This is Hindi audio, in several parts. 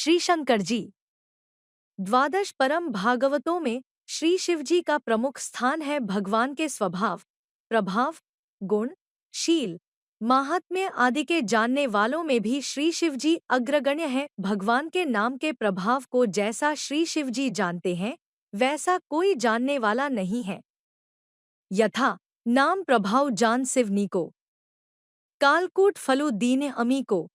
श्री शंकर जी। द्वादश परम भागवतों में श्री शिव जी का प्रमुख स्थान है। भगवान के स्वभाव, प्रभाव, गुण, शील, माहात्म्य आदि के जानने वालों में भी श्री शिव जी अग्रगण्य हैं। भगवान के नाम के प्रभाव को जैसा श्री शिव जी जानते हैं, वैसा कोई जानने वाला नहीं है। यथा नाम प्रभाव जान सिवनी को, कालकूट फलु दीन अमी को।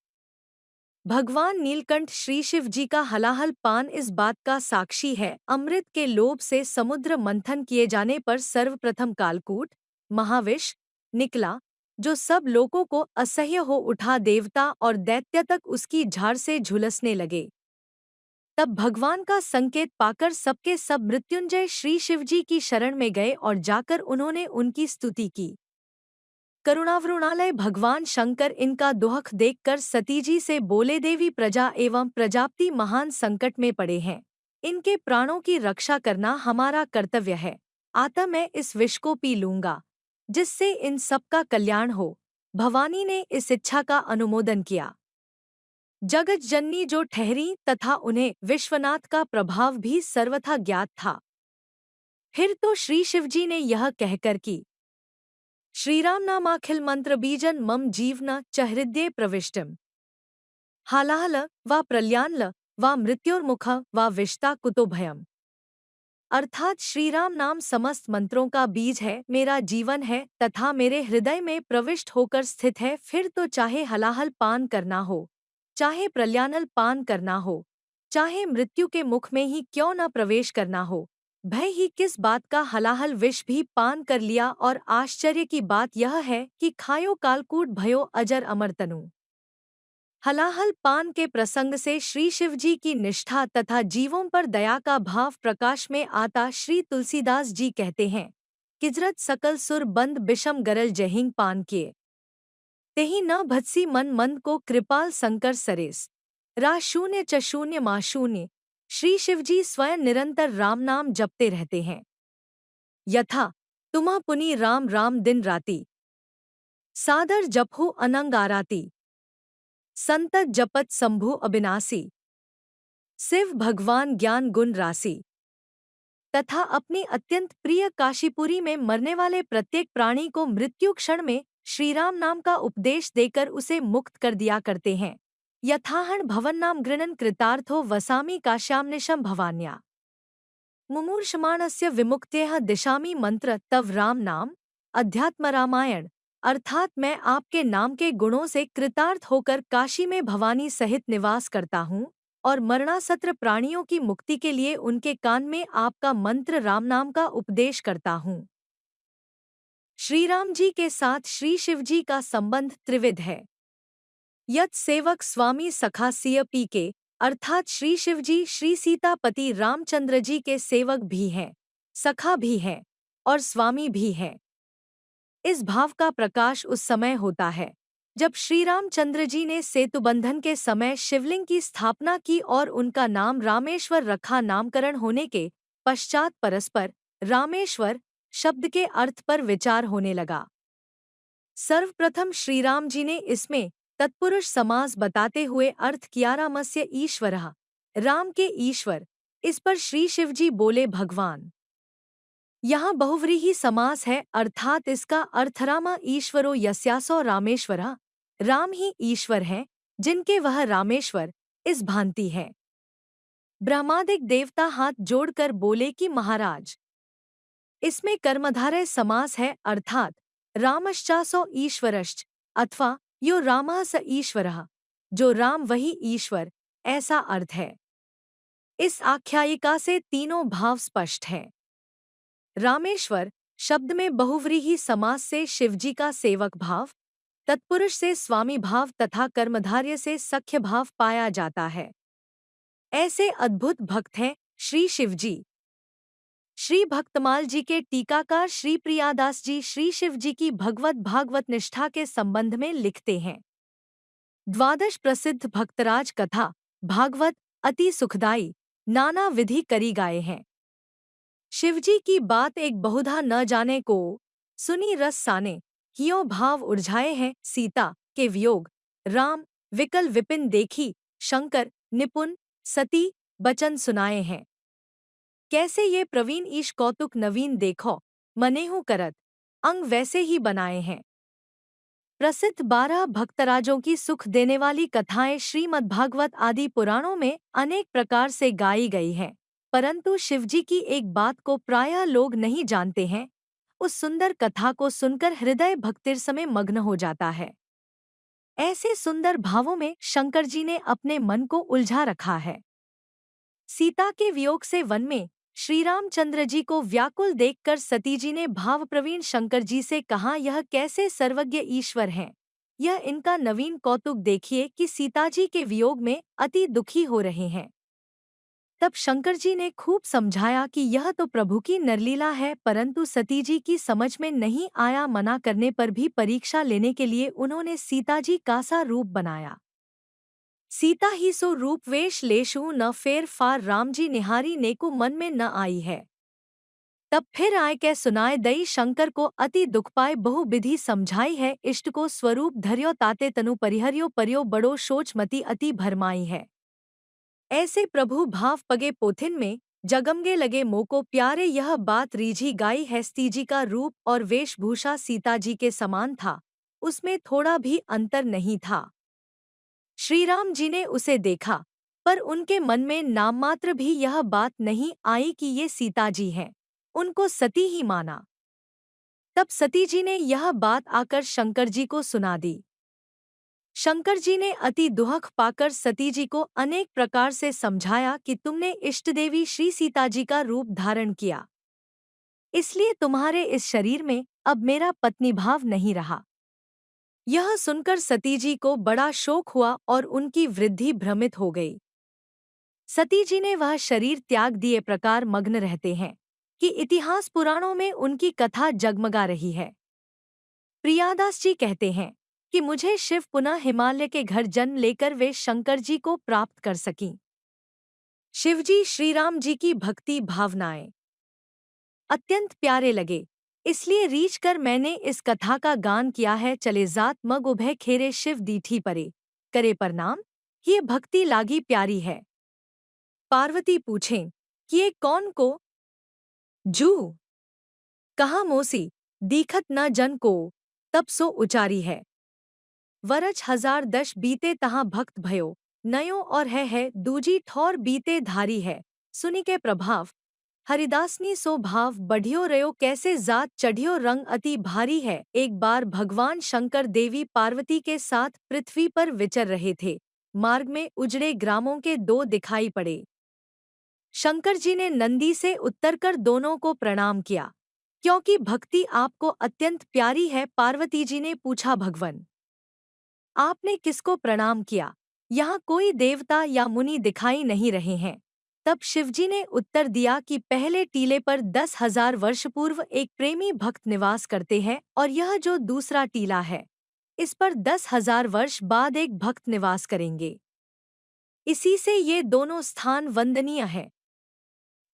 भगवान नीलकंठ श्री शिव जी का हलाहल पान इस बात का साक्षी है। अमृत के लोभ से समुद्र मंथन किए जाने पर सर्वप्रथम कालकूट, महाविष, निकला, जो सब लोगों को असह्य हो उठा। देवता और दैत्य तक उसकी झाड़ से झुलसने लगे। तब भगवान का संकेत पाकर सबके सब मृत्युंजय श्री शिव जी की शरण में गए और जाकर उन्होंने उनकी स्तुति की। करुणावरुणालय भगवान शंकर इनका दुख देखकर सतीजी से बोले, देवी प्रजा एवं प्रजापति महान संकट में पड़े हैं। इनके प्राणों की रक्षा करना हमारा कर्तव्य है। आता मैं इस विष को पी लूंगा, जिससे इन सबका कल्याण हो। भवानी ने इस इच्छा का अनुमोदन किया। जगत जननी जो ठहरी तथा उन्हें विश्वनाथ का प्रभाव भी सर्वथा ज्ञात था। फिर तो श्री शिवजी ने यह कहकर कि श्रीराम नामाखिल मंत्र बीजन मम जीवन च हृदये प्रविष्टम। हालाहल वा प्रल्यानल वा मृत्योर्मुख वा विष्टा कुतो भयम। अर्थात श्रीराम नाम समस्त मंत्रों का बीज है, मेरा जीवन है तथा मेरे हृदय में प्रविष्ट होकर स्थित है। फिर तो चाहे हलाहल पान करना हो, चाहे प्रल्यानल पान करना हो, चाहे मृत्यु के मुख में ही क्यों न प्रवेश करना हो, भय ही किस बात का। हलाहल विष भी पान कर लिया और आश्चर्य की बात यह है कि खायो कालकूट भयो अजर अमर तनु। हलाहल पान के प्रसंग से श्री शिव जी की निष्ठा तथा जीवों पर दया का भाव प्रकाश में आता। श्री तुलसीदास जी कहते हैं, किजरत सकल सुर बंद बिषम गरल जहिंग पान किए, तेहि न भत्सी मन मंद को कृपाल शंकर सरेस। रा शून्य च शून्य माँ शून्य। श्री शिवजी स्वयं निरंतर राम नाम जपते रहते हैं। यथा तुम्हा पुनि राम राम दिन राति, सादर जपहु अनंग आराती। संतत जपत शंभु अबिनासी, शिव भगवान ज्ञान गुण राशि। तथा अपनी अत्यंत प्रिय काशीपुरी में मरने वाले प्रत्येक प्राणी को मृत्यु क्षण में श्रीराम नाम का उपदेश देकर उसे मुक्त कर दिया करते हैं। यथाहण भवन नाम गृणन कृतार्थो वसामी काश्यामनिशम भवान्या। मुमूर्षमाणस्य विमुक्त्यः दिशामी मंत्र तव राम नाम। अध्यात्म रामायण। अर्थात मैं आपके नाम के गुणों से कृतार्थ होकर काशी में भवानी सहित निवास करता हूँ और मरणासत्र प्राणियों की मुक्ति के लिए उनके कान में आपका मंत्र राम नाम का उपदेश करता हूँ। श्रीराम जी के साथ श्री शिव जी का संबंध त्रिविध है। यत सेवक स्वामी सखा सिय पी के, अर्थात श्री शिव जी श्री सीतापति रामचंद्र जी के सेवक भी हैं, सखा भी हैं और स्वामी भी हैं। इस भाव का प्रकाश उस समय होता है जब श्री रामचंद्र जी ने सेतुबंधन के समय शिवलिंग की स्थापना की और उनका नाम रामेश्वर रखा। नामकरण होने के पश्चात परस्पर रामेश्वर शब्द के अर्थ पर विचार होने लगा। सर्वप्रथम श्रीराम जी ने इसमें तत्पुरुष समास बताते हुए अर्थ किया रामस्य ईश्वरः, राम के ईश्वर। इस पर श्री शिवजी बोले, भगवान। यहाँ बहुव्रीहि समास है, अर्थात इसका अर्थ रामा ईश्वरो यस्यासो रामेश्वरः, राम ही ईश्वर हैं जिनके वह रामेश्वर, इस भांति है। ब्रह्मादिक देवता हाथ जोड़कर बोले कि महाराज, इसमें कर्मधारय समास है, अर्थात रामश्चासो ईश्वरश्च अथवा यो रामः स ईश्वरः, जो राम वही ईश्वर, ऐसा अर्थ है। इस आख्यायिका से तीनों भाव स्पष्ट हैं। रामेश्वर शब्द में बहुव्रीहि समास से शिवजी का सेवक भाव, तत्पुरुष से स्वामी भाव तथा कर्मधार्य से सख्य भाव पाया जाता है। ऐसे अद्भुत भक्त हैं श्री शिवजी। श्री भक्तमाल जी के टीकाकार श्री प्रियादास जी श्री शिव जी की भगवत भागवत निष्ठा के संबंध में लिखते हैं, द्वादश प्रसिद्ध भक्तराज कथा भागवत अति सुखदाई, नाना विधि करी गाए हैं। शिवजी की बात एक बहुधा न जाने को, सुनी रस साने, हियो भाव उर्झाए हैं। सीता के वियोग, राम विकल विपिन देखी, शंकर निपुण, सती बचन सुनाए हैं। कैसे ये प्रवीण ईश कौतुक नवीन देखो, मनेहु करत, अंग वैसे ही बनाए हैं। प्रसिद्ध 12 भक्तराजों की सुख देने वाली कथाएं श्रीमद्भागवत आदि पुराणों में अनेक प्रकार से गाई गई हैं, परंतु शिवजी की एक बात को प्रायः लोग नहीं जानते हैं। उस सुंदर कथा को सुनकर हृदय भक्तिरस में मग्न हो जाता है। ऐसे सुंदर भावों में शंकर जी ने अपने मन को उलझा रखा है। सीता के वियोग से वन में श्री रामचंद्र जी को व्याकुल देखकर सती जी ने भावप्रवीण शंकर जी से कहा, यह कैसे सर्वज्ञ ईश्वर हैं। यह इनका नवीन कौतुक देखिए कि सीता जी के वियोग में अति दुखी हो रहे हैं। तब शंकर जी ने खूब समझाया कि यह तो प्रभु की नरलीला है, परंतु सती जी की समझ में नहीं आया। मना करने पर भी परीक्षा लेने के लिए उन्होंने सीता जी का सा रूप बनाया। सीता ही सो रूप वेश लेशु न फेर फार, राम जी निहारी नेकु मन में न आई है। तब फिर आय कै सुनाए दई, शंकर को अति दुख पाए बहु विधि समझाई है। इष्ट को स्वरूप धर्यो ताते तनु परिहर्यो, पर्यो बड़ो सोच मति अति भरमाई है। ऐसे प्रभु भाव पगे पोथिन में जगमगे लगे मोको प्यारे, यह बात रीझी गाई है। सती जी का रूप और वेशभूषा सीता जी के समान था, उसमें थोड़ा भी अंतर नहीं था। श्री राम जी ने उसे देखा, पर उनके मन में नाममात्र भी यह बात नहीं आई कि ये सीता जी हैं। उनको सती ही माना। तब सती जी ने यह बात आकर शंकर जी को सुना दी। शंकर जी ने अति दुख पाकर सती जी को अनेक प्रकार से समझाया कि तुमने इष्टदेवी श्री सीता जी का रूप धारण किया, इसलिए तुम्हारे इस शरीर में अब मेरा पत्नी भाव नहीं रहा। यह सुनकर सती जी को बड़ा शोक हुआ और उनकी वृद्धि भ्रमित हो गई। सती जी ने वह शरीर त्याग दिए प्रकार मग्न रहते हैं कि इतिहास पुराणों में उनकी कथा जगमगा रही है। प्रियादास जी कहते हैं कि मुझे शिव पुनः हिमालय के घर जन्म लेकर वे शंकर जी को प्राप्त कर सकीं। शिवजी श्रीराम जी की भक्ति भावनाएं अत्यंत प्यारे लगे, इसलिए रीझ कर मैंने इस कथा का गान किया है। चले जात मग उभय खेरे, शिव दीठी परे करे प्रणाम, ये भक्ति लागी प्यारी है। पार्वती पूछें कि ये कौन को जू कहा मोसी, दीखत न जन को, तब सो उचारी है। वरच 1010 बीते तहाँ भक्त भयो, नयो और है दूजी ठौर बीते धारी है। सुनि के प्रभाव हरिदासनी सो भाव बढ़ियो रयो, कैसे जात चढ़ियो रंग अति भारी है। एक बार भगवान शंकर देवी पार्वती के साथ पृथ्वी पर विचर रहे थे। मार्ग में उजड़े ग्रामों के दो दिखाई पड़े। शंकर जी ने नंदी से उतरकर दोनों को प्रणाम किया, क्योंकि भक्ति आपको अत्यंत प्यारी है। पार्वती जी ने पूछा, भगवन आपने किसको प्रणाम किया? यहाँ कोई देवता या मुनि दिखाई नहीं रहे हैं। तब शिवजी ने उत्तर दिया कि पहले टीले पर 10,000 वर्ष पूर्व एक प्रेमी भक्त निवास करते हैं, और यह जो दूसरा टीला है, इस पर 10,000 वर्ष बाद एक भक्त निवास करेंगे। इसी से ये दोनों स्थान वंदनीय है।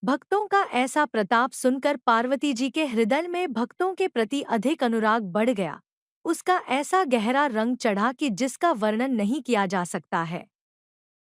भक्तों का ऐसा प्रताप सुनकर पार्वती जी के हृदय में भक्तों के प्रति अधिक अनुराग बढ़ गया। उसका ऐसा गहरा रंग चढ़ा कि जिसका वर्णन नहीं किया जा सकता है।